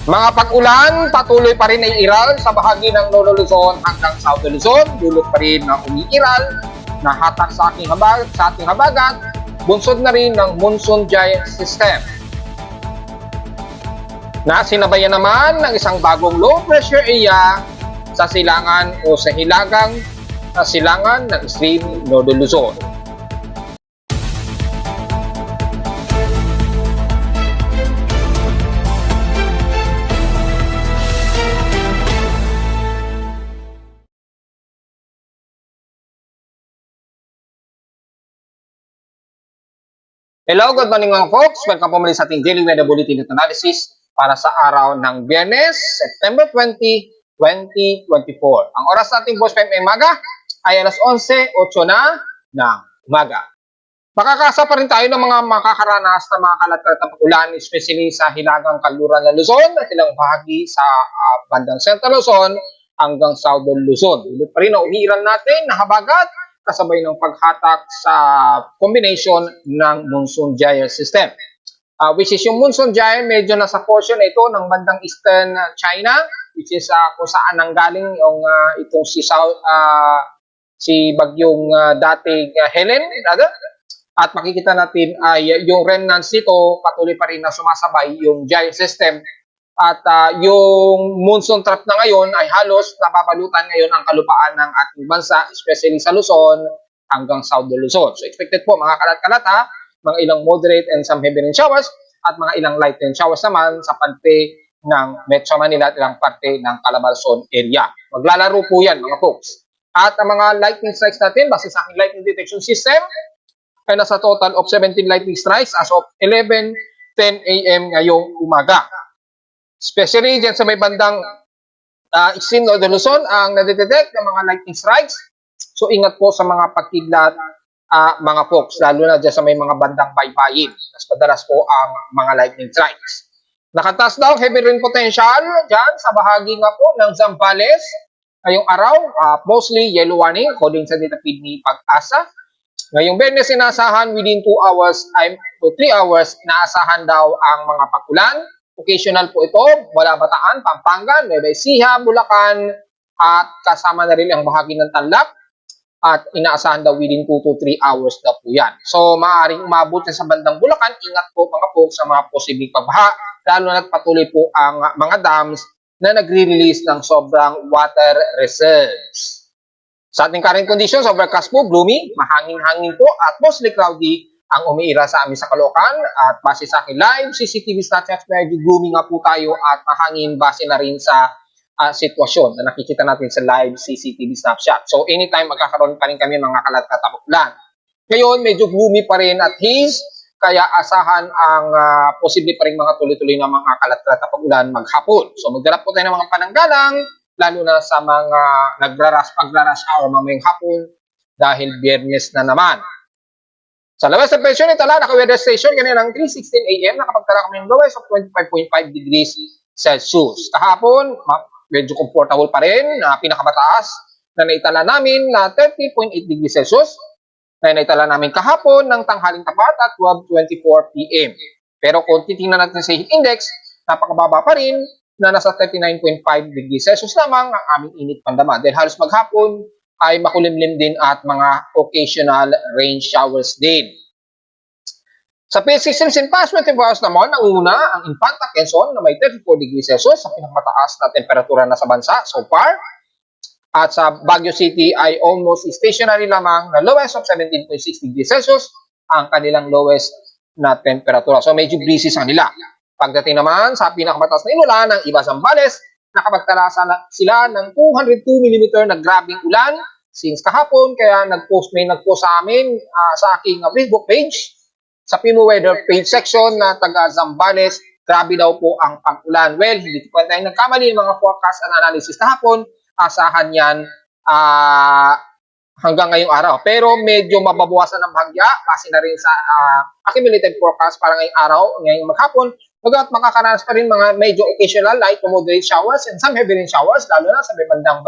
Mga pag-ulan, patuloy pa rin ay iral sa bahagi ng Lolo Luzon hanggang South Luzon. Dulot pa rin na umiiral, na hatak sa ating habagat, bunsod na rin ng monsoon giant system. Na sinabayan naman ng isang bagong low pressure area sa silangan o sa hilagang silangan ng extreme Lolo Luzon. Hello, good morning mga folks. Welcome po muli sa ating Daily Weather Bulletin at Analysis para sa araw ng Biyernes, September 20, 2024. Ang oras natin po sa umaga ay alas 11:08 ng umaga. Makakasa pa rin tayo ng mga makakaranas na mga kalat-kalat na pag-ulan, especially sa hilagang kanluran ng Luzon at ilang bahagi sa bandang Central Luzon hanggang Southern Luzon. Ulit pa rin na umiiral natin na habagat kasabay ng paghatak sa combination ng monsoon giant system. Which is yung monsoon giant, medyo nasa portion ito ng bandang eastern China, which is kung saan nanggaling yung itong si bagyong dating Helen. At makikita natin ay yung remnants nito patuloy pa rin na sumasabay yung giant system. At yung monsoon trap na ngayon ay halos nababalutan ngayon ang kalupaan ng ating bansa, especially sa Luzon hanggang Southern Luzon. So expected po mga kalat-kalat mga ilang moderate and some heavy rain showers at mga ilang light rain showers naman sa parte ng Metro Manila at ilang parte ng Calabarzon area. Maglalaro po yan mga folks. At ang mga lightning strikes natin base sa aking lightning detection system ay nasa total of 17 lightning strikes as of 11:10 a.m. ngayong umaga. Especially dyan sa may bandang extreme Northern Luzon ang nadedetect ng mga lightning strikes. So ingat po sa mga pagkidlat mga folks, lalo na dyan sa may mga bandang baybayin. Mas madalas po ang mga lightning strikes. Nakataas daw heavy rain potential dyan sa bahagi nga po ng Zambales. Ngayong araw, mostly yellow warning according sa data feed ni Pag-asa. Ngayong Biyernes, inaasahan within 2 hours to 3 hours, inaasahan daw ang mga pag-ulan. Occasional po ito, mula Bataan, Pampanga, Nueva Ecija, Bulacan, at kasama na rin ang bahagi ng Tarlac. At inaasahan daw within 2 to 3 hours na po yan. So, maaaring umabot sa bandang Bulacan. Ingat po mga po sa mga posibleng pagbaha, lalo na't patuloy po ang mga dams na nagre-release ng sobrang water reserves. Sa ating current conditions, overcast po, gloomy, mahangin-hangin po, at mostly cloudy ang umiira sa amin sa Caloocan. At base sa akin live CCTV snapshots, medyo gloomy nga po tayo at mahangin base na rin sa sitwasyon na nakikita natin sa live CCTV snapshot. So anytime magkakaroon pa rin kami mga kalat-katapok-ulan. Ngayon, medyo gloomy pa rin at haze, kaya asahan ang posible pa rin mga tuloy-tuloy na mga kalat-katapok-ulan maghapon. So magdarap po tayo ng mga pananggalang, lalo na sa mga pagra-rush hour mamayang hapon dahil Biyernes na naman. Sa lowest temperature ni Tala, naka-weather station, ganyan ang 3:16 a.m. Nakapagtala kami ng lowest of 25.5 degrees Celsius. Kahapon, medyo comfortable pa rin na pinakamataas na naitala namin na 30.8 degrees Celsius na naitala namin kahapon ng tanghaling tapat at 12:24 p.m. Pero kung titingnan natin sa heat index, napakababa pa rin na nasa 39.5 degrees Celsius lamang ang aming init pandama. Dahil halos maghapon ay makulimlim din at mga occasional rain showers din. Sa PH system in past 24 hours naman, nanguna ang Infanta Quezon na may 34 degrees Celsius sa pinakamataas na temperatura na sa bansa so far. At sa Baguio City ay almost stationary lamang na lowest of 17.6 degrees Celsius ang kanilang lowest na temperatura. So medyo breezy sa kanila. Pagdating naman sa pinakamataas na inulan ng Iba Zambales, nakapagtala sila ng 202 mm na grabing ulan since kahapon. Kaya may nag-post sa amin sa aking Facebook page, sa Pimo Weather page section na taga Zambales, grabe daw po ang pag-ulan. Well, hindi ko tayo nagkamali mga forecast and analysis kahapon. Asahan yan hanggang ngayong araw. Pero medyo mababawasan ng bahagya base na rin sa accumulated forecast para ngayong araw, ngayong maghapon. Bagamat makakaranas pa rin mga medyo occasional light to moderate showers and some heavy rain showers, lalo na sa may bandang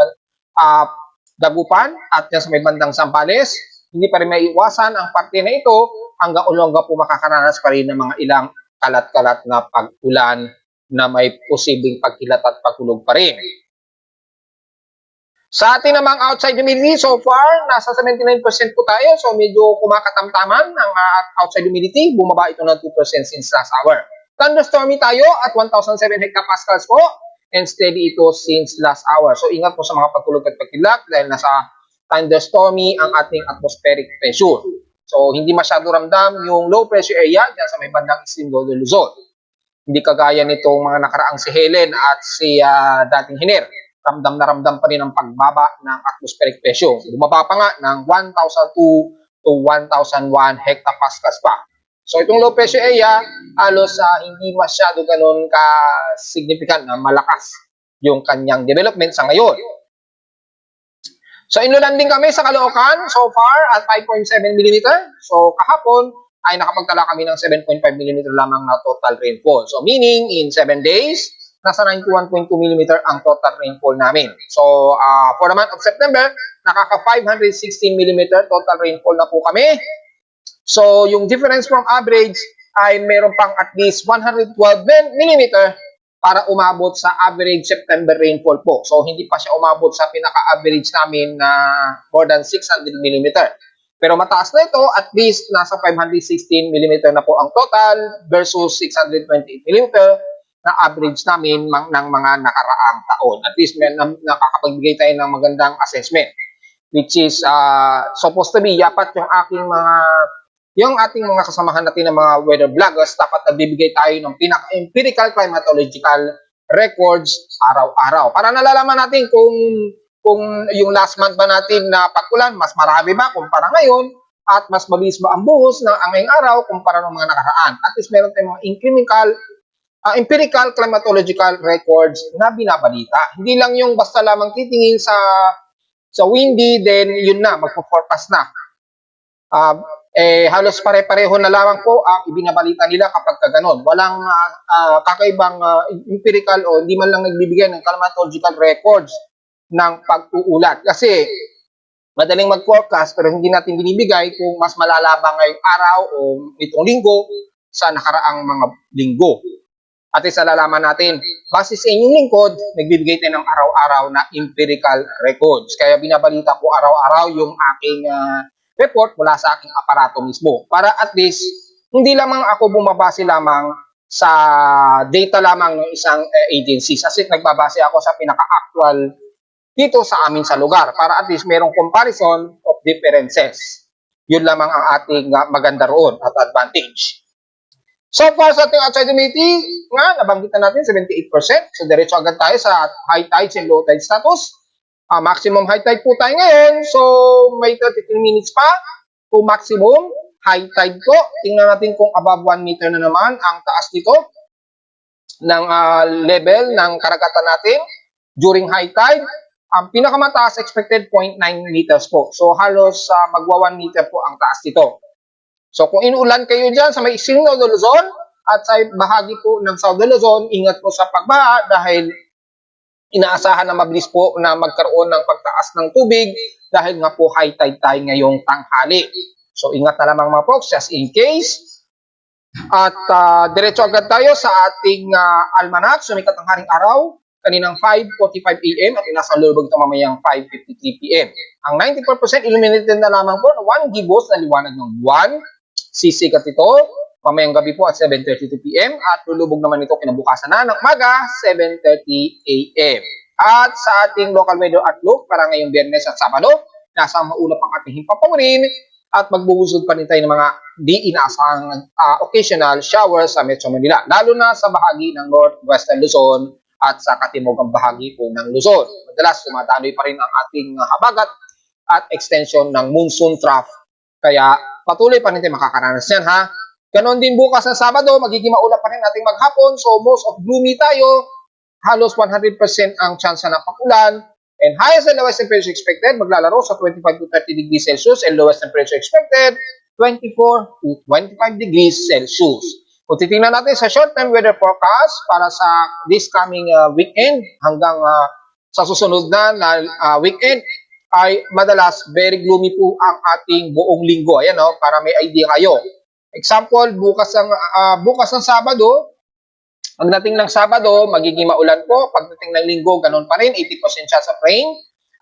Dagupan at sa may bandang Zambales. Hindi pa rin may iwasan ang parte na ito hanggang ulongga po makakaranas pa rin ng mga ilang kalat-kalat na pag-ulan na may posibleng pagkilat at pagkulog pa rin. Sa ating namang outside humidity, so far, nasa 79% po tayo. So, medyo kumakatamtaman ang outside humidity. Bumaba ito ng 2% since last hour. Thunderstormy tayo at 1,007 hectopascals po. And steady ito since last hour. So, ingat po sa mga pagkulog at pagkilak dahil nasa thunderstormy ang ating atmospheric pressure. So, hindi masyado ramdam yung low pressure area dyan sa may bandang Isingo de Luzon. Hindi kagaya nitong mga nakaraang si Helen at si dating Hiner. Ramdam na ramdam pa rin ang pagbaba ng atmospheric pressure. Bumaba pa nga ng 1,002 to 1,001 hectopascals pa. So itong low pressure area, halos hindi masyado ganun ka-significant na malakas yung kanyang development sa ngayon. So inlunan din kami sa Caloocan so far at 5.7 mm. So kahapon ay nakapagtala kami ng 7.5 mm lamang na total rainfall. So meaning in 7 days, nasa 91.2 mm ang total rainfall namin. So for the month of September, nakaka 516 mm total rainfall na po kami. So yung difference from average ay meron pang at least 112 mm para umabot sa average September rainfall po. So hindi pa siya umabot sa pinaka-average namin na more than 600 mm. Pero mataas na ito, at least nasa 516 mm na po ang total versus 628 mm na average namin ng mga nakaraang taon. At least nakakapagbigay tayo ng magandang assessment, which is supposed to be dapat yung ating mga kasamahan natin ng mga weather vloggers, dapat nagbibigay tayo ng pinaka-empirical climatological records araw-araw. Para nalalaman natin kung yung last month ba natin na pag-ulan, mas marami ba kumpara ngayon, at mas mabilis ba ang buhos ng ngayong araw kumpara ng mga nakaraan. At least meron tayong mga empirical climatological records na binabalita. Hindi lang yung basta lamang titingin sa windy, then yun na, magpo-forecast na. Halos pare-pareho na lamang po ang ibinabalita nila kapag kaganon. Walang kakaibang empirical o hindi man lang nagbibigay ng climatological records ng pag-uulat. Kasi madaling mag-forecast pero hindi natin binibigay kung mas malala ba ngayong araw o itong linggo sa nakaraang mga linggo. At isa nalalaman natin, base sa inyong lingkod, nagbibigay tayo ng araw-araw na empirical records. Kaya binabalita ko araw-araw yung aking report mula sa aking aparato mismo. Para at least, hindi lamang ako bumabase lamang sa data lamang ng isang agency. Kasi nagbabase ako sa pinaka-actual dito sa amin sa lugar. Para at least merong comparison of differences. Yun lamang ang ating maganda roon at advantage. So far sa ating outside humidity, nabanggit na natin 78%. So diretso agad tayo sa high tides and low tide status. Maximum high tide po tayo ngayon. So may 33 minutes pa to maximum high tide po. Tingnan natin kung above 1 meter na naman ang taas nito ng level ng karagatan natin during high tide. Ang pinakamataas expected 0.9 meters po. So halos magwa 1 meter po ang taas nito. So kung inuulan kayo dyan sa may Isingo de Luzon at sa bahagi po ng South de Luzon, ingat po sa pagbaha dahil inaasahan na mabilis po na magkaroon ng pagtaas ng tubig dahil nga po high tide tayo ngayong tanghali. So ingat na lamang mga folks just in case. At diretso agad tayo sa ating almanac. So may katanghaling araw, kaninang 5:45 AM at inasang lulubog ito mamayang 5:53 PM. Ang 94% illuminated na lamang po na 1 gibos na liwanag ng buwan. Sisikat ito mamayang gabi po at 7:32 PM at lulubog naman ito kinabukasan na ng umaga 7:30 AM. At sa ating local weather outlook para ngayong Biyernes at Sabado, nasa maulap ang ating himpapawirin at magbubusod pa rin tayo ng mga di inaasahang occasional showers sa Metro Manila, lalo na sa bahagi ng Northwestern Luzon at sa katimugang bahagi po ng Luzon. Madalas sumadaloy pa rin ang ating habagat at extension ng monsoon trough. Kaya patuloy pa rin tayo makakaranas yan ha. Ganon din bukas na Sabado, magiging maulap pa rin ating maghapon. So most of gloomy tayo. Halos 100% ang chance na pag-ulan. And highest and lowest temperature expected, maglalaro sa 25 to 30 degrees Celsius and lowest temperature expected, 24 to 25 degrees Celsius. Kung titingnan natin sa short-term weather forecast para sa this coming weekend hanggang sa susunod na weekend, ay madalas very gloomy po ang ating buong linggo. Ayan para may idea kayo. Example, bukas ng Sabado, Pagdating ng Sabado, magiging maulan po. Pagdating ng Linggo, ganun pa rin, 80% chance of rain.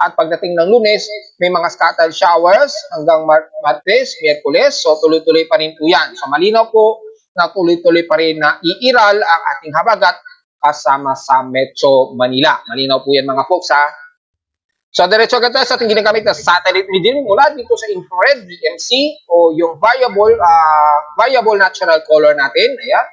At pagdating ng Lunes, may mga scattered showers hanggang Martes, Miyerkules. So tuloy-tuloy pa rin po yan. So malinaw po na tuloy-tuloy pa rin na iiral ang ating habagat kasama sa Metro Manila. Malinaw po yan mga folks ha. So diretso agad tayo sa ating ginagamit na satellite imaging mula dito sa infrared VMC o yung variable natural color natin. Ayan.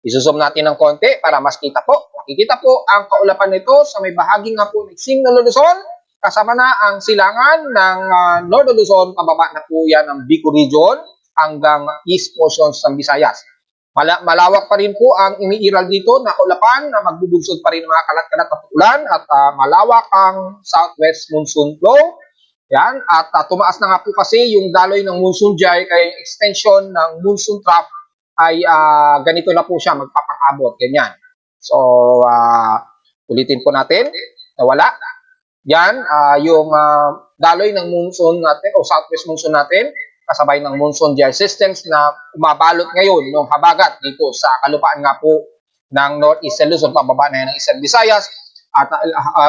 Isusum natin ng konti para mas kita po. Makikita po ang kaulapan nito sa may bahagi nga po ng Signal Luzon. Kasama na ang silangan ng Northern Luzon, pababa na po yan ng Bicol Region hanggang east portions ng Visayas. Malawak pa rin po ang iniiral dito na kaulapan na magbubunsod pa rin mga kalat-kalat na ulan at malawak ang southwest monsoon flow. Yan. At tumaas na nga po kasi yung daloy ng monsoon jar kaya yung extension ng monsoon trough ay ganito na po siya magpapang-abot. Ganyan. So, ulitin po natin. Nawala. Yan, yung daloy ng monsoon natin o southwest monsoon natin kasabay ng monsoon jar systems na umabalot ngayon ng habagat dito sa kalupaan nga po ng Northeastern Luzon, pababa na yan ng Eastern Visayas at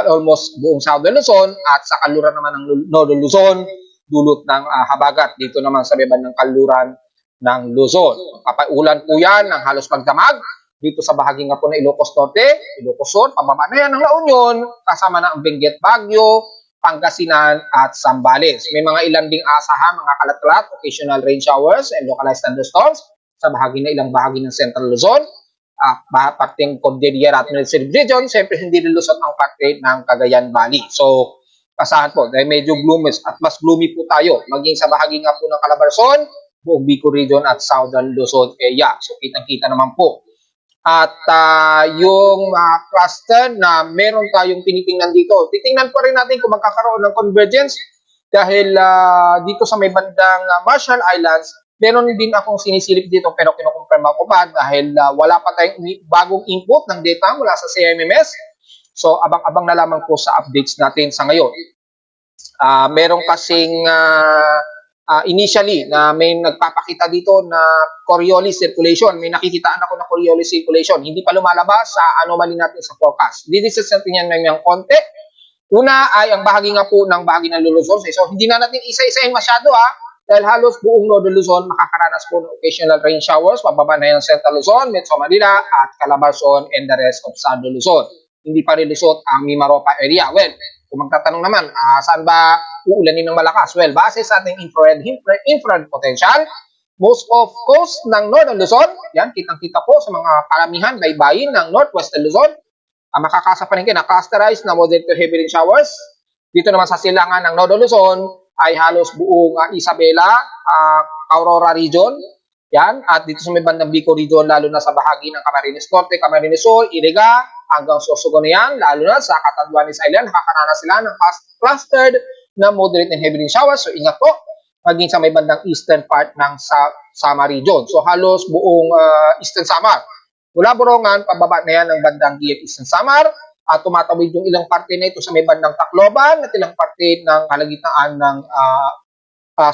almost buong Southern Luzon at sa kaluran naman ng Northern Luzon, dulot ng habagat dito naman sa beban ng kaluran ng Luzon. Papaulan po yan ng halos pagdamag dito sa bahagi nga po ng Ilocos Norte, Ilocos Sur, pababa na yan ng La Union, kasama na ang Benguet, Baguio, Pangasinan at Zambales. May mga ilan ding asahan, mga kalat-kalat, occasional rain showers and localized thunderstorms sa bahagi na ilang bahagi ng Central Luzon, parteng Cordillera at Military Region, siyempre hindi nilusot ang parte ng Cagayan Valley. So, asahan po, dahil medyo gloomy at mas gloomy po tayo, maging sa bahagi nga po ng Calabarzon, buong Bicol Region at Southern Luzon area. So, kitang-kita naman po. At yung cluster na meron tayong tinitingnan dito, titingnan pa rin natin kung magkakaroon ng convergence dahil dito sa may bandang Marshall Islands, meron din akong sinisilip dito pero kinukumpirma ko pa dahil wala pa tayong bagong input ng data mula sa CIMMS. So abang-abang na lamang po sa updates natin sa ngayon. Meron kasing initially na may nagpapakita dito na Coriolis circulation. May nakikitaan ako na Coriolis circulation. Hindi pa lumalabas sa anomaly natin sa forecast. Didiscuss natin yan ng konti. Una ay ang bahagi nga po ng bahagi ng Luzon. So hindi na natin isa-isahin masyado dahil halos buong Northern Luzon makakaranas po ng occasional rain showers. Pababa na yan ng Central Luzon, Metro Manila at Calabarzon and the rest of Southern Luzon. Hindi pa rin lusot ang Mimaropa area. Well, kung magtatanong naman, saan ba uulanin ng malakas? Well, base sa ating infrared potential, most of coast ng Northern Luzon, yan, kitang-kita po sa mga karamihan, baybayin ng Northwestern Luzon, makakasa pa rin kayo na clusterized na moderate to heavy rain showers. Dito naman sa silangan ng Northern Luzon ay halos buong Isabela, Aurora region, yan, at dito sa may bandang Bicol region, lalo na sa bahagi ng Camarines Norte, Camarines Sur, Iriga, hanggang Sorsogon yan, lalo na sa Catanduanes Island, nakakaranas sila ng clustered na moderate and heavy rain showers. So ingat po, maging sa may bandang eastern part ng Samar region. So halos buong eastern Samar. Mula Borongan, pababa na yan ng bandang Giet Eastern Samar, at tumatawid yung ilang parte na ito sa may bandang Tacloban at ilang parte ng kalagitnaan ng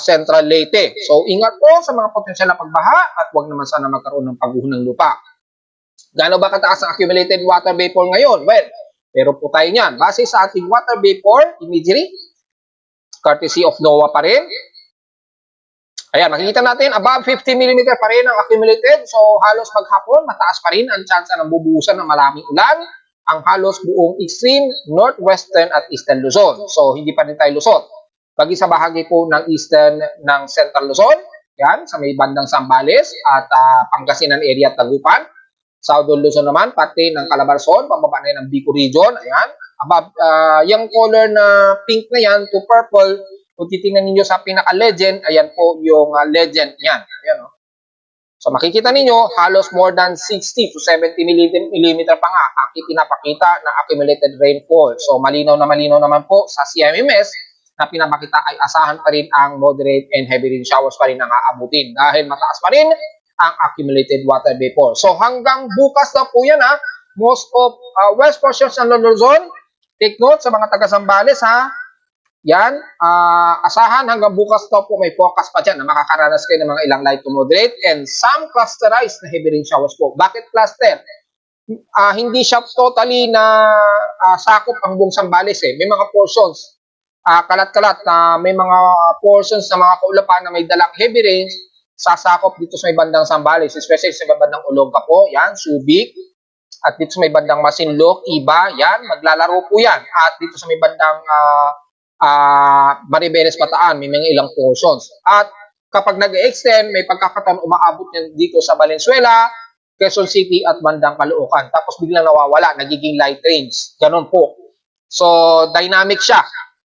Central Leyte. So ingat po sa mga potensyal na pagbaha at huwag naman sana magkaroon ng pagguho ng lupa. Gaano ba kataas ang accumulated water vapor ngayon? Well, pero po tayo niyan. Base sa ating water vapor imagery, courtesy of NOAA pa rin. Ayan, makikita natin, above 50 mm pa rin ang accumulated. So, halos maghapon, mataas pa rin ang chance ng bubuhusan ng maraming ulan ang halos buong extreme northwestern at eastern Luzon. So, hindi pa rin tayo lusot. Pagi sa bahagi po ng eastern ng Central Luzon, yan, sa may bandang Zambales at Pangasinan area at Tagupan. Southern Luzon naman, pati ng Calabarzon, pababa na yan ng Bicol region. Ayan. Above, yung color na pink na yan to purple, kung titingnan ninyo sa pinaka-legend, ayan po yung legend yan. Ayan, So makikita ninyo, halos more than 60 to 70 mm pa nga ang ipinapakita na accumulated rainfall. So malinaw naman po sa CIMMS na pinapakita ay asahan pa rin ang moderate and heavy rain showers pa rin ang aabutin dahil mataas pa rin ang accumulated water vapor. So hanggang bukas na po yan most of west portions ng Luzon, take note sa mga taga-Zambales yan, asahan hanggang bukas na po may focus pa dyan na makakaranas kayo ng mga ilang light to moderate and some clusterized na heavy rain showers po. Bakit cluster? hindi siya totally na sakop ang buong Zambales eh. May mga portions, kalat-kalat na may mga portions na mga kaulapan na may dalang heavy rains, sasakop dito sa may bandang Zambales, especially sa may bandang Olongapo, yan, Subic, at dito sa may bandang Masinloc, Iba, yan, maglalaro po yan. At dito sa may bandang Maribeles, Bataan, may mga ilang portions. At kapag nag-extend, may pagkakataon umaabot yan dito sa Valenzuela, Quezon City at bandang Caloocan. Tapos biglang nawawala, nagiging light rains. Ganun po. So, dynamic siya.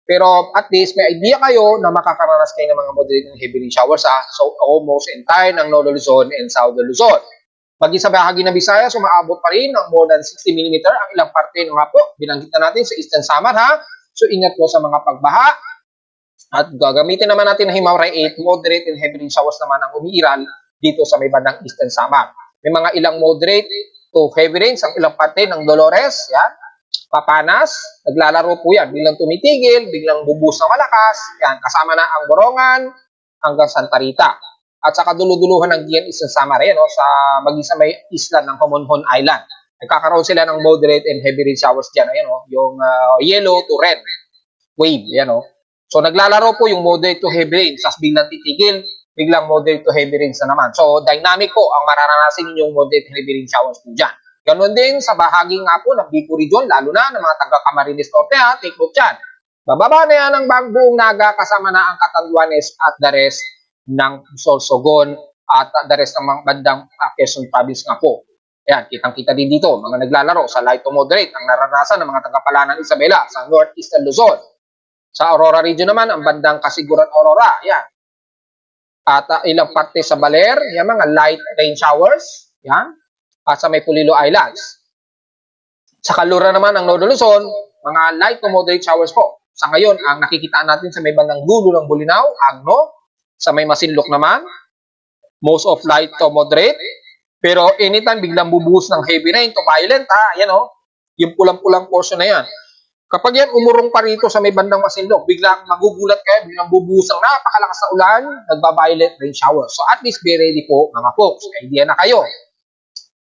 Pero at least may idea kayo na makakaranas kayo ng mga moderate and heavy rain showers so almost entire ng Northern Luzon and Southern Luzon. Maging sa bahagi ng Visayas, umaabot pa rin ng more than 60 mm ang ilang parte ng po. Binanggit na natin sa Eastern Samar ha. So ingat po sa mga pagbaha. At gagamitin naman natin ng Himawari 8, moderate and heavy rain showers naman ang umiiral dito sa may bandang Eastern Samar. May mga ilang moderate to heavy rains ang ilang parte ng Dolores, yan, Papanas, naglalaro po yan. Biglang tumitigil, biglang bubus ng malakas. Yan, kasama na ang Borongan hanggang Santa Rita. At sa kaduluduluhan ng Gian Eastern Samar, no, sa maging sa may isla ng Homonhon Island. Nagkakaroon sila ng moderate and heavy rain showers dyan. Ayan, no, yung yellow to red wave. Yan, no. So, naglalaro po yung moderate to heavy rain. Tapos biglang titigil, biglang moderate to heavy rains na naman. So, dynamic po ang mararanasin ninyong moderate heavy rain showers po dyan. Ganon din sa bahagi nga po ng Bico Region, lalo na ng mga taga Camarines Norte, ha, take note dyan. Bababa na yan ang buong Naga kasama na ang Catanduanes at the rest ng Sorsogon at the rest ng mga bandang Quezon Province nga po. Ayan, kitang-kita din dito, mga naglalaro sa light to moderate ang naranasan ng mga taga-Palanan Isabela sa Northeastern Luzon. Sa Aurora Region naman, ang bandang Kasiguran Aurora, yan. At ilang parte sa Baler, yan mga light rain showers, yan. At sa may Pulilo Islands. Sa Kalura naman ng Northern Luzon, mga light to moderate showers po. Sa ngayon, ang nakikitaan natin sa may bandang dulo ng Bulinaw, Agno, sa may Masinloc naman, most of light to moderate. Pero anytime biglang bubuhos ng heavy rain to violent, yan o, yung pulang-pulang portion na yan. Kapag yan umurong pa rito sa may bandang Masinloc, biglang magugulat kayo, biglang bubuhos ng napakalakas na ulan, nagba-violent rain shower. So at least be ready po mga folks. Idea na kayo.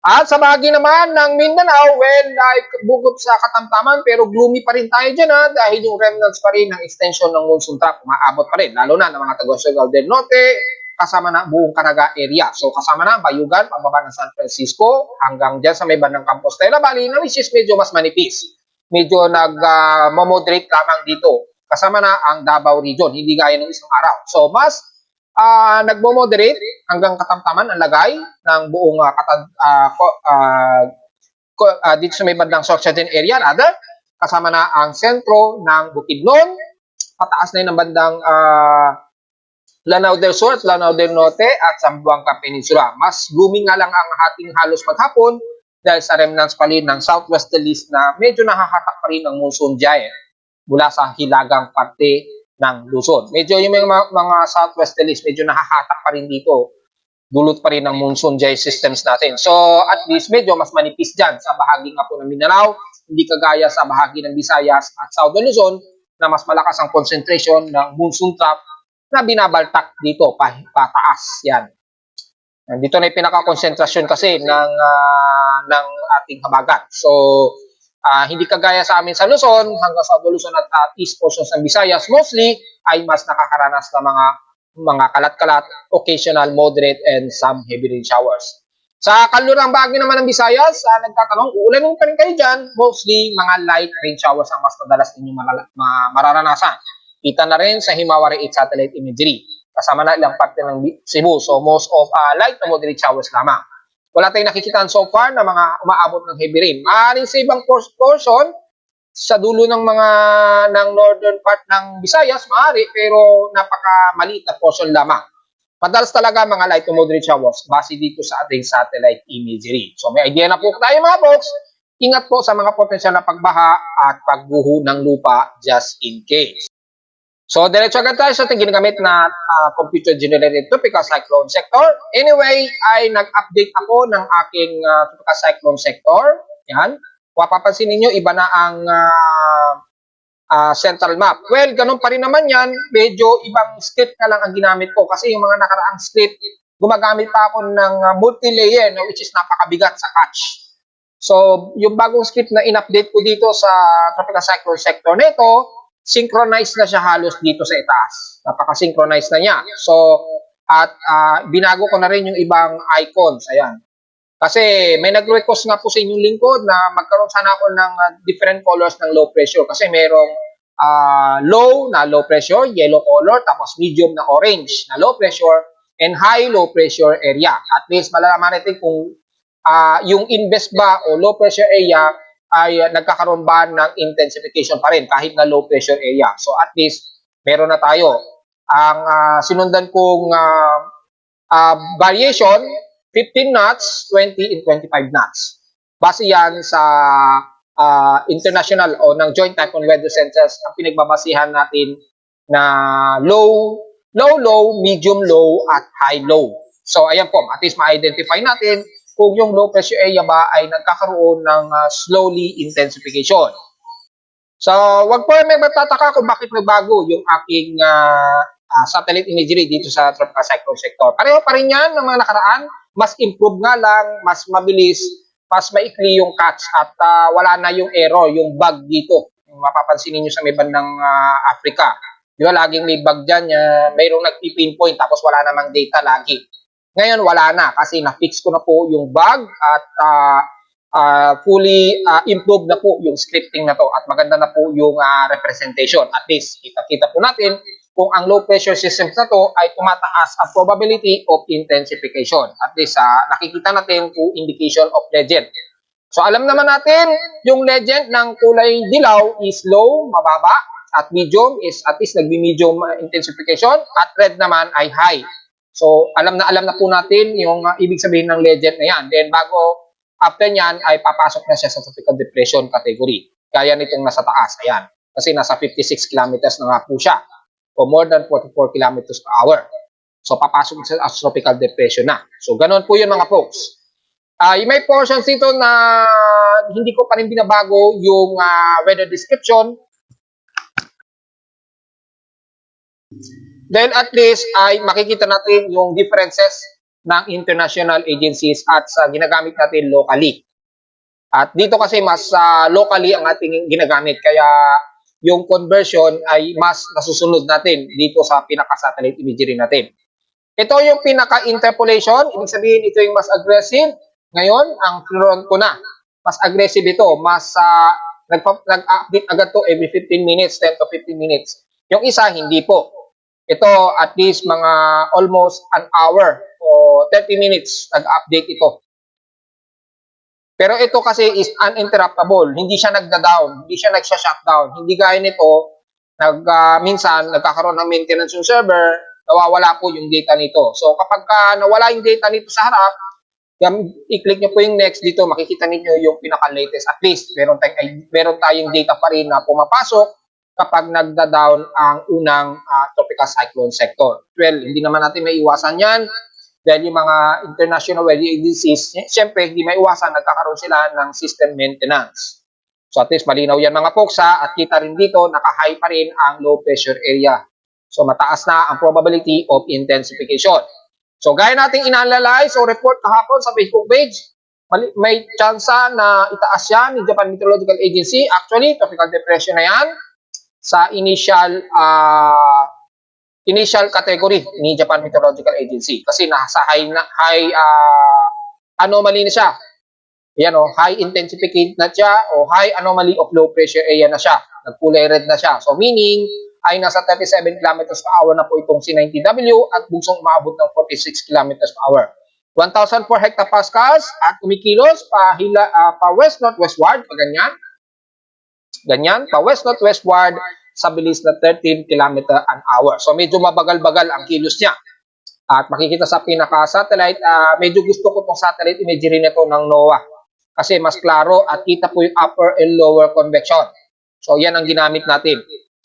At sa bahagi naman ng Mindanao, well, like bukod sa katamtaman, pero gloomy pa rin tayo dyan dahil yung remnants pa rin ng extension ng monsoon trap, umaabot pa rin, lalo na ng mga taga-Surigao del Norte, kasama na buong Caraga area. So kasama na Bayugan, pababa ng San Francisco, hanggang dyan sa may bandang Compostela Valley, na which is medyo mas manipis. Medyo nag-moderate lamang dito. Kasama na ang Davao region, hindi gaya ng isang araw. So mas nagmo-moderate hanggang katamtaman ang lagay ng buong dito sa may bandang Sorsogon area, rather, kasama na ang sentro ng Bukidnon, pataas na yun ng bandang Lanao del Sur at Lanao del Norte at Zamboanga Peninsula. Mas blooming nga lang ang ating halos maghapon dahil sa remnants pa rin ng southwesterlies na medyo nahahatak pa rin ng monsoon giant mula sa hilagang parte ng Luzon. Medyo yung mga southwesterlies, medyo nahahatak pa rin dito. Dulot pa rin ng monsoon giant systems natin. So, at least medyo mas manipis dyan sa bahagi nga po ng Mindanao, hindi kagaya sa bahagi ng Visayas at Southern Luzon na mas malakas ang concentration ng monsoon trap na binabaltak dito pataas. Yan. Dito na yung pinaka-konsentrasyon kasi ng ating habagat. So, hindi kagaya sa amin sa Luzon, hanggang sa Luzon at east portions ng Visayas, mostly ay mas nakakaranas ng mga kalat-kalat, occasional, moderate, and some heavy rain showers. Sa kalurang bahagi naman ng Visayas, nagtatanong, uulanin pa rin kayo dyan, mostly mga light rain showers ang mas madalas ninyong mararanasan. Kita na rin sa Himawari 8 satellite imagery. Kasama na ilang parte ng Cebu. So most of light to moderate showers lamang. Wala tayong nakikitaan so far na mga umaabot ng heavy rain. Maaaring sa ibang portion, sa dulo ng northern part ng Visayas, maaari, pero napaka-maliit na portion lamang. Madalas talaga mga light to moderate showers base dito sa ating satellite imagery. So may idea na po tayo mga folks. Ingat po sa mga potensyal na pagbaha at pagguho ng lupa just in case. So, diretso agad tayo sa ating ginagamit na computer-generated tropical cyclone sector. Anyway, ay nag-update ako ng aking tropical cyclone sector. Yan. Mapapansin ninyo, iba na ang central map. Well, ganun pa rin naman yan. Medyo ibang script na lang ang ginamit ko kasi yung mga nakaraang script, gumagamit pa ako ng multi-layer, which is napakabigat sa catch. So, yung bagong script na in-update ko dito sa tropical cyclone sector nito, synchronized na siya halos dito sa itaas. Napaka-synchronize na niya. So, at binago ko na rin yung ibang icons. Ayan. Kasi may nag-request nga po sa inyong lingkod na magkaroon sana ako ng different colors ng low pressure. Kasi merong low na low pressure, yellow color, tapos medium na orange na low pressure, and high low pressure area. At least malalaman natin kung yung invest ba o low pressure area ay nagkakaroon ba ng intensification pa rin kahit na low pressure area. So at least meron na tayo. Ang sinundan kong variation, 15 knots, 20 and 25 knots. Base yan sa international o ng Joint Typhoon Weather Centers ang pinagbabasihan natin na low, medium low, at high low. So ayan po, at least ma-identify natin kung yung low pressure area ba ay nagkakaroon ng slowly intensification. So wag po may magtataka kung bakit nagbago yung aking satellite imagery dito sa tropical cyclone sector. Pareho pa rin yan ng mga nakaraan, mas improve nga lang, mas mabilis, mas maikli yung catch at wala na yung error, yung bug dito. Mapapansin niyo sa may bandang Africa. Di ba, laging may bug dyan, mayroong nag-pinpoint tapos wala namang data lagi. Ngayon, wala na kasi na-fix ko na po yung bug at fully improved na po yung scripting na to at maganda na po yung representation. At least, kita-kita po natin kung ang low pressure systems na to ay tumataas ang probability of intensification. At least, nakikita natin kung indication of legend. So, alam naman natin, yung legend ng kulay dilaw is low, mababa, at medium is at least nagbi-medium intensification, at red naman ay high. So, alam na po natin yung ibig sabihin ng legend na yan. Then, after nyan, ay papasok na siya sa tropical depression category. Kaya nitong nasa taas, ayan. Kasi nasa 56 kilometers na nga po siya. O more than 44 kilometers per hour. So, papasok sa tropical depression na. So, ganun po yun mga folks. May portions dito na hindi ko pa rin binabago yung weather description. Then at least ay makikita natin yung differences ng international agencies at sa ginagamit natin locally. At dito kasi mas locally ang ating ginagamit kaya yung conversion ay mas nasusunod natin dito sa pinaka-satellite imagery natin. Ito yung pinaka-interpolation, ibig sabihin ito yung mas aggressive. Ngayon, ang front ko na, mas aggressive ito, mas nag-update agad to every 15 minutes, 10 to 15 minutes. Yung isa, hindi po. Ito, at least mga almost an hour o 30 minutes nag-update ito. Pero ito kasi is uninterruptible. Hindi siya nagda-down, hindi siya nagsha-shutdown. Hindi gaya nito, minsan nagkakaroon ng maintenance yung server, nawawala po yung data nito. So kapag nawala yung data nito sa harap, i-click nyo po yung next dito, makikita niyo yung pinaka-latest. At least, meron tayong data pa rin na pumapasok kapag nagda-down ang unang tropical cyclone sector. Well, hindi naman natin may iwasan yan dahil yung mga international weather agencies, siyempre, hindi may iwasan, nagkakaroon sila ng system maintenance. So at least malinaw yan mga folks at kita rin dito, naka-high pa rin ang low pressure area. So mataas na ang probability of intensification. So gaya nating inanalyze o report kahapon sa Facebook page, may tsansa na itaas yan ni Japan Meteorological Agency. Actually, tropical depression na yan sa initial category ni Japan Meteorological Agency kasi nasa high anomaly na siya. Yan high intensification na siya o high anomaly of low pressure area na siya. Nagkulay red na siya. So meaning ay nasa 37 kilometers per hour na po itong C90W at bugsong umaabot ng 46 kilometers per hour. 1,004 hectopascals at kumikilos pa west-northwestward, pa ganyan. Ganyan, pa west-northwestward sa bilis na 13 km an hour. So medyo mabagal-bagal ang kilos niya. At makikita sa pinaka-satellite, medyo gusto ko itong satellite imagery nito ng NOAA. Kasi mas klaro at kita po yung upper and lower convection. So yan ang ginamit natin.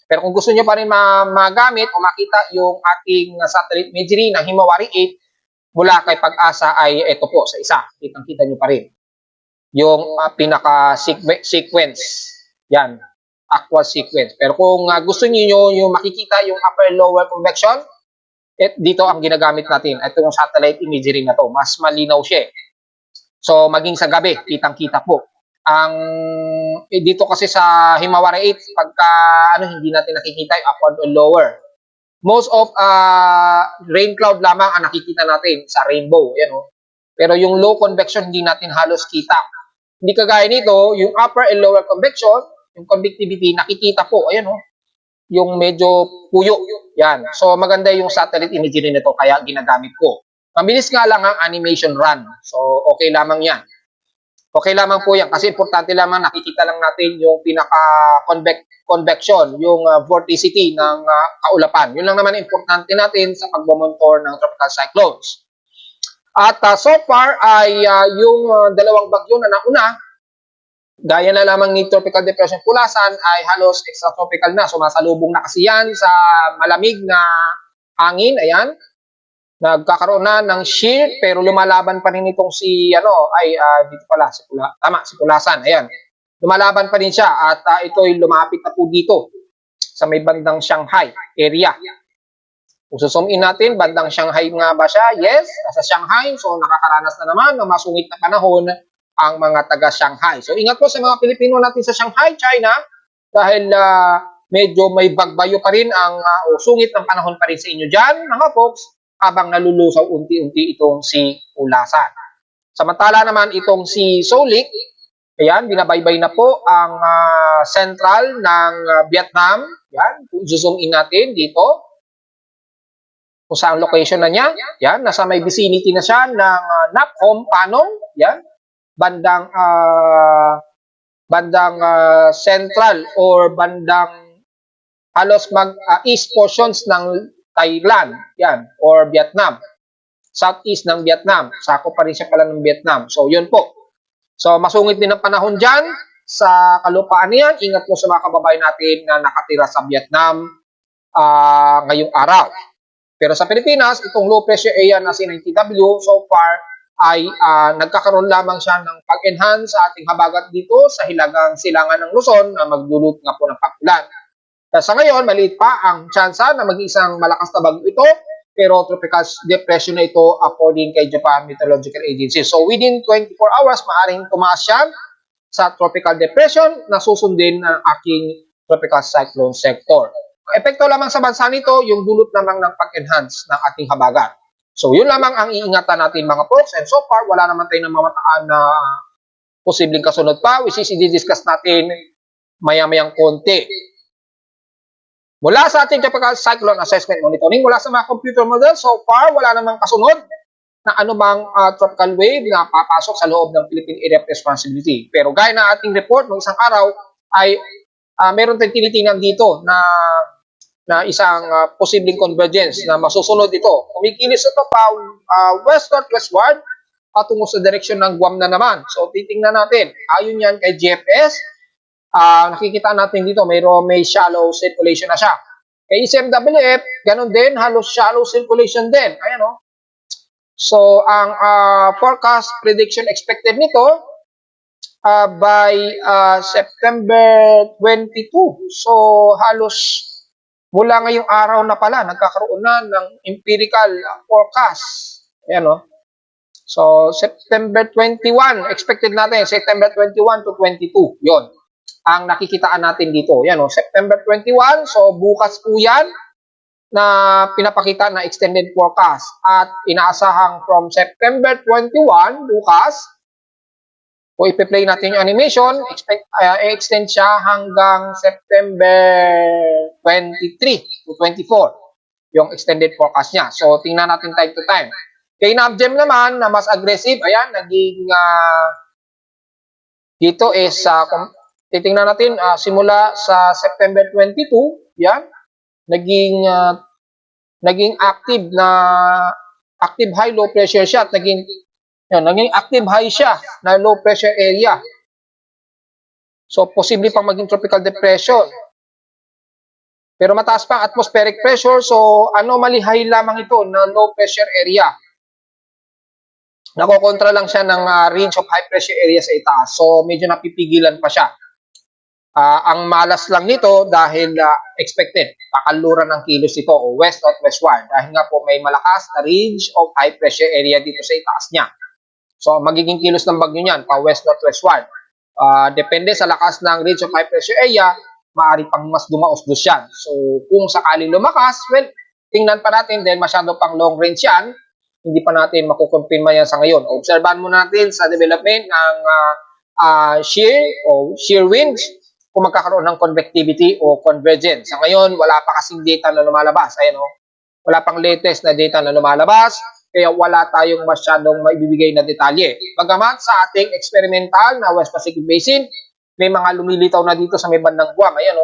Pero kung gusto nyo pa rin magamit o makita yung ating satellite imagery ng Himawari 8 mula kay Pag-asa ay ito po sa isa. Kitang-kita nyo pa rin. Yung pinaka-sequence. Yan. Actual sequence. Pero kung gusto niyo yung makikita yung upper and lower convection, dito ang ginagamit natin. Ito yung satellite imagery na to. Mas malinaw siya. So, maging sa gabi, kitang-kita po. Dito kasi sa Himawari 8, pagka hindi natin nakikita yung upward or lower. Most of rain cloud lamang ang nakikita natin sa rainbow. Yan, oh. Pero yung low convection, hindi natin halos kita. Hindi kagaya nito, yung upper and lower convection, yung convectivity, nakikita po. Ayan, oh. Yung medyo puyo. Yan. So, maganda yung satellite imagery nito, kaya ginagamit ko. Mabilis nga lang ang animation run. So, okay lamang yan. Okay lamang po yan kasi importante lamang nakikita lang natin yung pinaka-convection, yung vorticity ng kaulapan. Yun lang naman importante natin sa pagmamonitor ng tropical cyclones. At so far ay yung dalawang bagyo na nauna, gaya na lamang ni Tropical Depression Pulasan ay halos extratropical na. Sumasalubong na kasi yan sa malamig na hangin. Ayan. Nagkakaroon na ng shear pero lumalaban pa rin itong si dito pala si Pulasan. Ayan. Lumalaban pa rin siya at ito'y lumapit na po dito sa may bandang Shanghai area. Kung zoom in natin, bandang Shanghai nga ba siya? Yes, nasa Shanghai. So nakakaranas na naman ng masungit na panahon ang mga taga Shanghai. So ingat po sa mga Pilipino natin sa Shanghai, China dahil medyo may bagbayo pa rin sungit ng panahon pa rin sa inyo dyan, mga folks, habang nalulusaw unti-unti itong si Pulasan. Samantala naman itong si Soulik, ayan, binabaybay na po ang central ng Vietnam. Yan, kung zoom in natin dito, kung saan location na niya. Yan, nasa may vicinity na siya ng Nakhon Phanom. Yan, bandang central or bandang halos east portions ng Thailand, yan, or Vietnam. Southeast ng Vietnam. Sakop pa rin siya pala ng Vietnam. So, yun po. So, masungit din ang panahon dyan sa kalupaan niyan. Ingat po sa mga kababayan natin na nakatira sa Vietnam ngayong araw. Pero sa Pilipinas, itong low pressure area na C90W, so far, ay nagkakaroon lamang siya ng pag-enhance sa ating habagat dito sa hilagang silangan ng Luzon na magdulot nga po ng pag-ulan. Sa ngayon, maliit pa ang tsansa na mag-isang malakas na bagyo ito, pero tropical depression na ito according kay Japan Meteorological Agency. So within 24 hours, maaaring tumaas siya sa tropical depression na susundin ng aking tropical cyclone sector. Ang epekto lamang sa bansa nito, yung dulot lamang ng pag-enhance ng ating habagat. So yun lamang ang iingatan natin mga folks, and so far wala naman tayong namataan na posibleng kasunod pa, which is i-discuss natin maya-mayang konti. Mula sa ating tropical cyclone assessment monitoring, mula sa mga computer model, so far wala namang kasunod na anumang tropical wave na papasok sa loob ng Philippine Area of Responsibility. Pero gaya na ating report ng isang araw ay meron tayong tinitingnan dito na isang posibleng convergence na masusunod ito. Kumikilos ito pa westward patungo sa direksyon ng Guam na naman. So titingnan natin, ayon yan kay GFS, nakikita natin dito may shallow circulation na siya. Kay SMWF, ganun din, halos shallow circulation din. Ayan o. So, ang forecast prediction expected nito by September 22. So, halos mula ngayong araw na pala, nagkakaroon na ng empirical forecast. Ayan o. So, September 21, expected natin, September 21 to 22. Yon ang nakikitaan natin dito. Yan o, September 21. So, bukas po yan na pinapakita na extended forecast. At inaasahang from September 21, bukas, kung ipi-play natin yung animation, extend siya hanggang September 23 to 24, yung extended forecast niya. So, tingnan natin time to time. Kay NAVGEM naman, na mas aggressive, ayan, naging dito is titingnan natin simula sa September 22, yan, naging active high low pressure siya at naging active high siya na low pressure area. So posible pang maging tropical depression. Pero mataas pa ang atmospheric pressure, so anomaly high lamang ito na low pressure area. Nakokontra lang siya ng range of high pressure area sa itaas. So medyo napipigilan pa siya. Ang malas lang nito dahil expected, pakaluran ng kilos ito o west at westward dahil nga po may malakas na range of high pressure area dito sa itaas niya. So, magiging kilos ng bagyo niyan, pa west-northwestward. Depende sa lakas ng ridge of high pressure area, maaari pang mas dumaos-dos yan. So, kung sakaling lumakas, well, tingnan pa natin dahil masyado pang long range yan, hindi pa natin makukumpirma yan sa ngayon. Obserbahan muna natin sa development ng shear winds kung magkakaroon ng convectivity o convergence. Sa ngayon, wala pa kasing data na lumalabas. Ayan, wala pang latest na data na lumalabas, kaya wala tayong masyadong maibibigay na detalye. Bagamat sa ating experimental na West Pacific Basin, may mga lumilitaw na dito sa may bandang Guam. Ayan,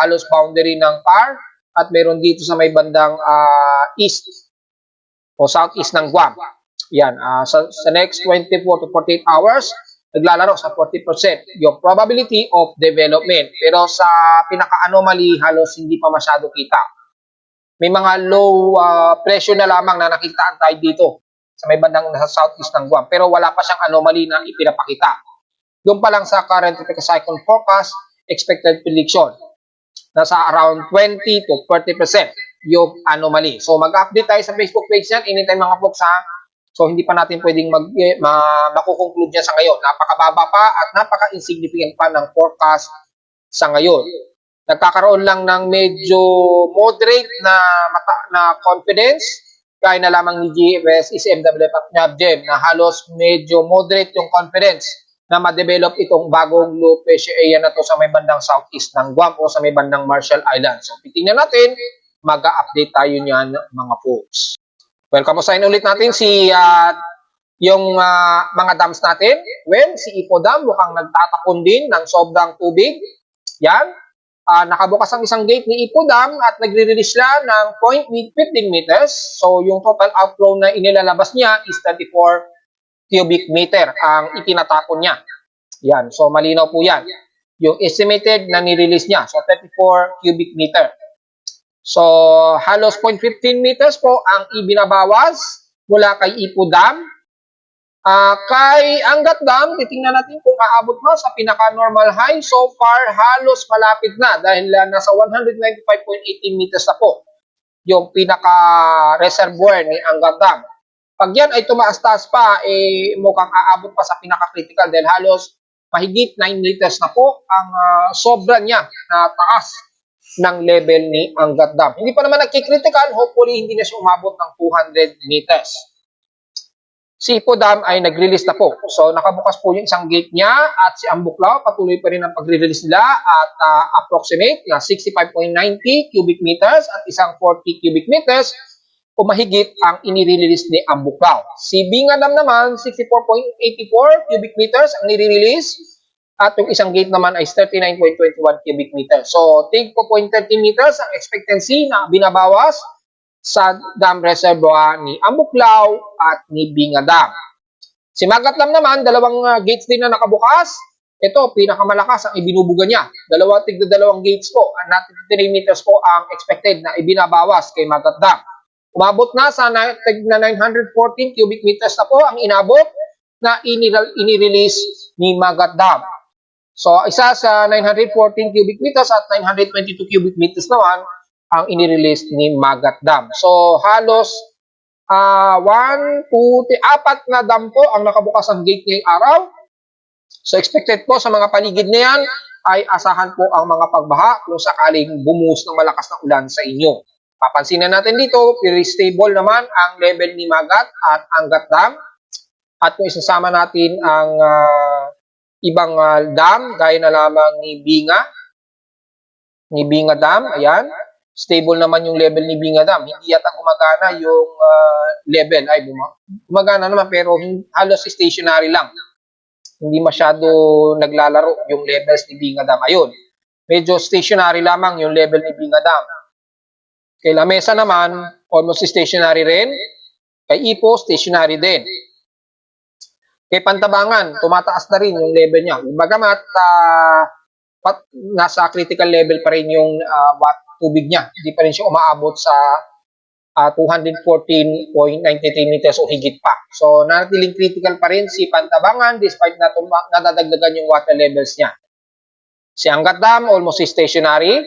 halos boundary ng PAR at meron dito sa may bandang east o southeast ng Guam. Yan, sa next 24 to 48 hours, naglalaro sa 40% yung probability of development. Pero sa pinaka-anomaly, halos hindi pa masyado kita. May mga low pressure na lamang na nakitaan tayo dito sa may bandang nasa southeast ng Guam. Pero wala pa siyang anomaly na ipinapakita. Doon pa lang sa current tropical cyclone forecast, expected prediction, nasa around 20 to 30% yung anomaly. So mag-update tayo sa Facebook page yan. Anytime mga folks ha. So hindi pa natin pwedeng makukonclude yan sa ngayon. Napakababa pa at napaka-insignificant pa ng forecast sa ngayon. Nagkakaroon lang ng medyo moderate na confidence kaya na lamang ni GFS, ECMWF at NABGEM na halos medyo moderate yung confidence na ma-develop itong bagong low pressure area na to sa may bandang southeast ng Guam o sa may bandang Marshall Islands. So titingnan natin, mag-update tayo niyan mga folks. Well, kamustahin ulit natin yung mga dams natin. Well, si Ipo Dam mukhang nagtatapon din ng sobrang tubig. Yan. Nakabukas ang isang gate ni Ipo Dam at nagre-release siya ng 0.15 meters. So, yung total outflow na inilalabas niya is 34 cubic meter ang itinatapon niya. Yan. So, malinaw po yan. Yung estimated na ni-release niya. So, 34 cubic meter. So, halos 0.15 meters po ang ibinabawas mula kay Ipo Dam. Kay Angat Dam, titingnan natin kung aabot mo sa pinaka-normal high. So far, halos malapit na dahil nasa 195.18 meters na po yung pinaka-reservoir ni Angat Dam. Pag yan ay tumaas-taas pa, mukhang aabot pa sa pinaka-critical dahil halos mahigit 9 meters na po ang sobra niya na taas ng level ni Angat Dam. Hindi pa naman nagki-critical, hopefully hindi na siya umabot ng 200 meters. Si Ipo Dam ay nag-release na po. So, nakabukas po yung isang gate niya at si Ambuklao patuloy pa rin ang pag-release nila at approximate na 65.90 cubic meters at isang 40 cubic meters o mahigit ang inire-release ni Ambuklao. Si Binga Dam naman, 64.84 cubic meters ang nire-release at yung isang gate naman ay 39.21 cubic meters. So, take po 0.30 meters ang expectancy na binabawas sa dam reservoir ni Ambuklao at ni Binga Dam. Si Magat Dam naman, dalawang gates din na nakabukas. Ito, pinakamalakas ang ibinubuga niya. Dalawang gates po. 93 meters po ang expected na ibinabawas kay Magat Dam. Umabot na sa 914 cubic meters na po ang inabot na inirelease ni Magat Dam. So, isa sa 914 cubic meters at 922 cubic meters naman ang inirelease ni Magat Dam. So, halos 4 na dam po ang nakabukas ang gate ngayong araw. So, expected po sa mga paligid na yan ay asahan po ang mga pagbaha kung sakaling bumuhos ng malakas na ulan sa inyo. Papansin na natin dito, very stable naman ang level ni Magat at Angat Dam. At kung isasama natin ang ibang dam, gaya na lamang ni Binga Dam, ayan. Stable naman yung level ni Binga Dam. Hindi yata gumagana yung level. Ay, gumagana naman pero halos stationary lang. Hindi masyado naglalaro yung levels ni Binga Dam. Ayun, medyo stationary lamang yung level ni Binga Dam. Kay La Mesa naman, almost stationary rin. Kay Ipo, stationary din. Kay Pantabangan, tumataas na rin yung level niya. Bagamat nasa critical level pa rin yung tubig niya. Hindi pa rin siya umaabot sa 214.93 meters o higit pa. So, nanatiling critical pa rin si Pantabangan despite na nadadagdagan yung water levels niya. Si Angat Dam, almost stationary.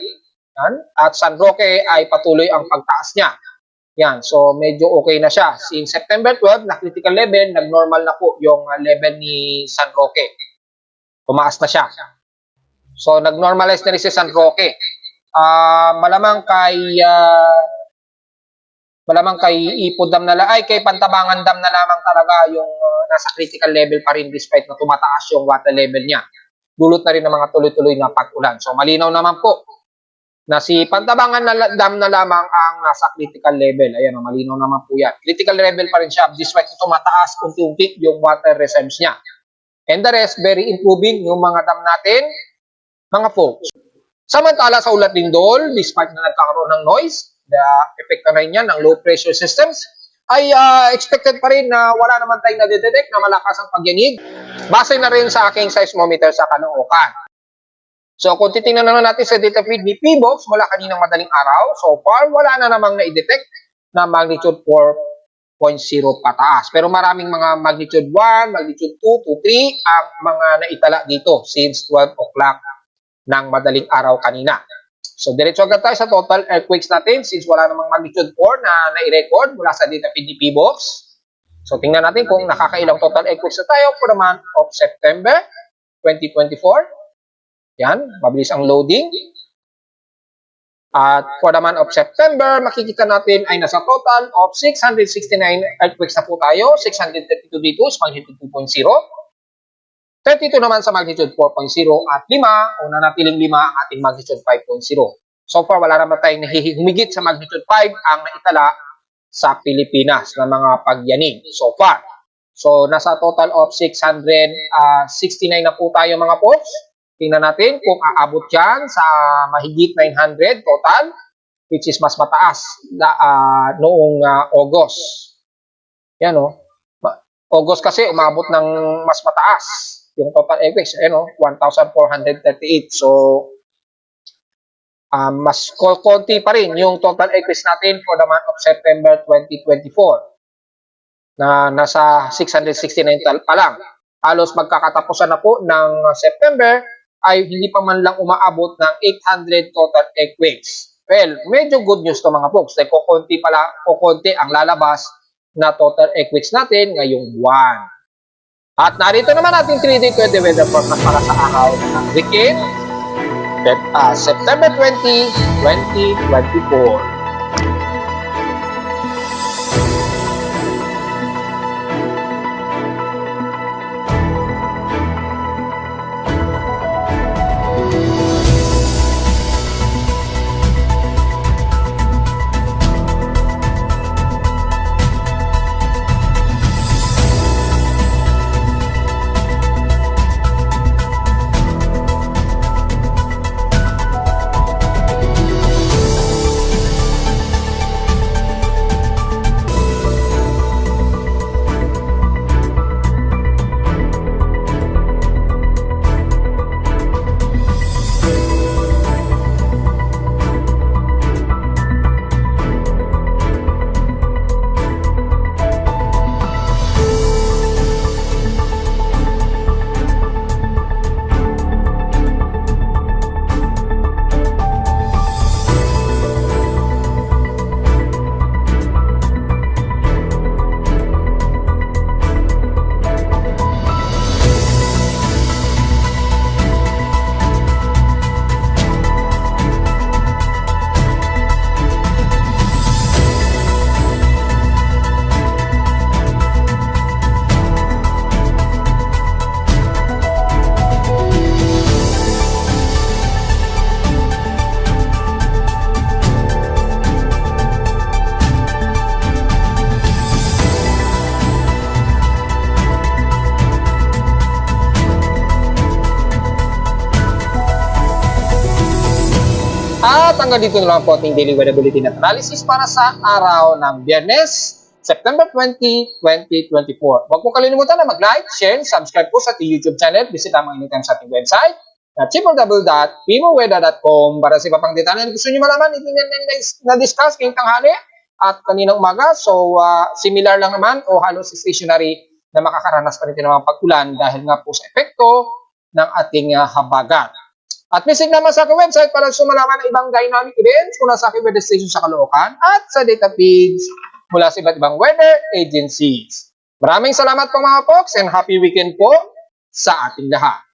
At San Roque ay patuloy ang pagtaas niya. Yan, so medyo okay na siya. Since September 12, na critical level, nag-normal na po yung level ni San Roque. Tumaas na siya. So nag-normalize na rin si San Roque. Malamang kay Ipod Dam na ay kay Pantabangan Dam na lamang talaga yung nasa critical level pa rin despite na tumataas yung water level niya. Dulot na rin ng mga tuloy-tuloy na pag-ulan. So malinaw naman po na si Pantabangan Dam na lamang ang nasa critical level. Ayan, malinaw naman po yan. Critical level pa rin siya despite na tumataas unti-unti yung water reserves niya. And the rest, very improving yung mga dam natin, mga folks. Samantala sa Ulat Lindol, despite na nagkakaroon ng noise, the effect na rin yan ng low pressure systems, ay expected pa rin na wala naman tayong nadidetect na malakas ang pagyanig. Base na rin sa aking seismometer sa Caloocan. So kung titingnan naman natin sa data feed ni PBOX mula kaninang madaling araw, so far wala na namang na-detect na magnitude 4.0 pataas. Pero maraming mga magnitude 1, magnitude 2 to 3 ang mga naitala dito since 12 o'clock ng madaling araw kanina. So diretso agad tayo sa total earthquakes natin since wala namang magnitude 4 na nai-record mula sa data feed ni PBOX. So tingnan natin kung nakakailang total earthquakes na tayo for the month of September 2024. Yan, mabilis ang loading. At for the month of September, makikita natin ay nasa total of 669 earthquakes na po tayo. 632 dito is magnitude 2.0. 32 naman sa magnitude 4.0 at 5 o nanatiling 5 ang ating magnitude 5.0. So far, wala naman tayong humigit sa magnitude 5 ang naitala sa Pilipinas na mga pagyanig so far. So, nasa total of 669 na po tayo mga folks. Tingnan natin kung aabot yan sa mahigit 900 total, which is mas mataas noong August. Yan o. August kasi umabot ng mas mataas yung total earthquakes. Yan o, 1,438. So, mas konti pa rin yung total earthquakes natin for the month of September 2024 na nasa 669 pa lang. Halos magkakatapusan na po ng September ay hindi pa man lang umaabot ng 800 total earthquakes. Well, medyo good news to mga folks. Dahil kukunti ang lalabas na total earthquakes natin ngayong buwan. At narito naman ating 3-day weather forecast para sa araw ng weekend, September 20, 2024. At hanggang dito na lang po ating daily weather bulletin at analysis para sa araw ng Biyernes, September 20, 2024. Huwag po kalimutan na mag-like, share, subscribe po sa ating YouTube channel. Visit naman anytime sa ating website na www.pimoweda.com para sa iba pang detalye na gusto nyo malaman, na-discuss ngayong tanghali at kaninang umaga. So, similar lang naman o halos stationary na makakaranas pa rin ng mga pag-ulan dahil nga po sa epekto ng ating habagat. At visit naman sa aking website para sumalaman ng ibang dynamic events mula sa aking weather station sa Caloocan at sa data feeds mula sa iba't ibang weather agencies. Maraming salamat po mga folks and happy weekend po sa ating lahat.